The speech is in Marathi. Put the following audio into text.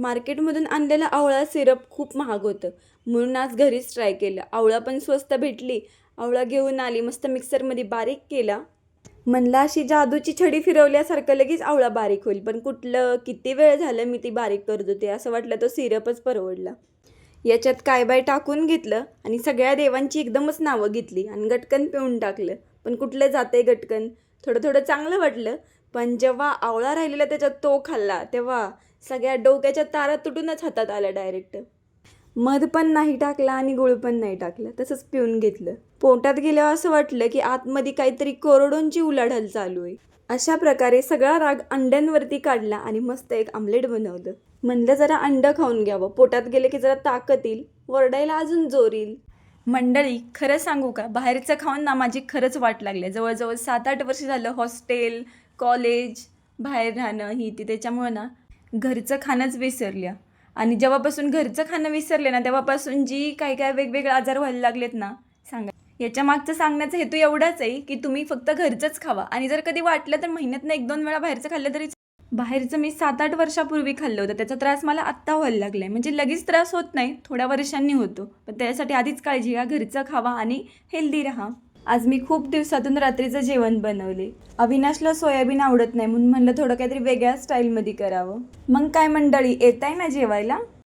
मार्केटमधून आणलेला आवळा सिरप खूप महाग होतं, म्हणून आज घरीच ट्राय केलं. आवळा पण स्वस्त भेटली. आवळा घेऊन आली, मस्त मिक्सरमध्ये बारीक केला. म्हणलं अशी जादूची छडी फिरवल्यासारखं लगेच आवळा बारीक होईल, पण कुठलं, किती वेळ झालं मी ती बारीक करत होते. असं वाटलं तो सिरपच परवडला. याच्यात काय बाय टाकून घेतलं आणि सगळ्या देवांची एकदमच नावं घेतली आणि गटकन पिऊन टाकलं. पण कुठलं जाते गटकन. थोडं थोडं चांगलं वाटलं, पण जेव्हा आवळा राहिलेला त्याच्यात तो खाल्ला तेव्हा सगळ्या डोक्याच्या तारा तुटूनच हातात आल्या डायरेक्ट. मध पण नाही टाकला आणि गुळ पण नाही टाकलं, तसंच पिऊन घेतलं. पोटात गेल्यावर असं वाटलं की आतमध्ये काहीतरी करोडोंची उलाढाल चालू आहे. अशा प्रकारे सगळा राग अंड्यांवरती काढला आणि मस्त एक आमलेट बनवलं. म्हणलं जरा अंडं खाऊन घ्यावं, पोटात गेलं की जरा ताकद येईल, वरडायला अजून जोर येईल. मंडळी, खरं सांगू का, बाहेरचं खाऊन ना माझी खरंच वाट लागली. जवळजवळ 7-8 वर्ष झालं हॉस्टेल, कॉलेज, बाहेर राहणं ही ती, त्याच्यामुळं ना घरचं खाणंच विसरल्या. आणि जेव्हापासून घरचं खाणं विसरले ना, तेव्हापासून जी काय काय वेगवेगळे आजार व्हायला लागलेत ना, सांगा. याच्या मागचं सांगण्याचा हेतू एवढाच आहे की तुम्ही फक्त घरचंच खावा. आणि जर कधी वाटलं तर महिन्यातनं 1-2 वेळा बाहेरचं खाल्लं तरी. बाहेरचं मी 7-8 वर्षापूर्वी खाल्लं होतं, त्याचा त्रास मला आत्ता व्हायला लागला आहे. म्हणजे लगेच त्रास होत नाही, थोड्या वर्षांनी होतो. पण त्यासाठी आधीच काळजी घ्या, घरचं खावा आणि हेल्दी राहा. आज मी खूप दिवसातून रात्रीचं जेवण बनवले. अविनाशला सोयाबीन आवडत नाही, म्हणून म्हणलं थोडं काहीतरी वेगळ्या स्टाईलमध्ये करावं. मग काय मंडळी, येत आहे ना जेवायला?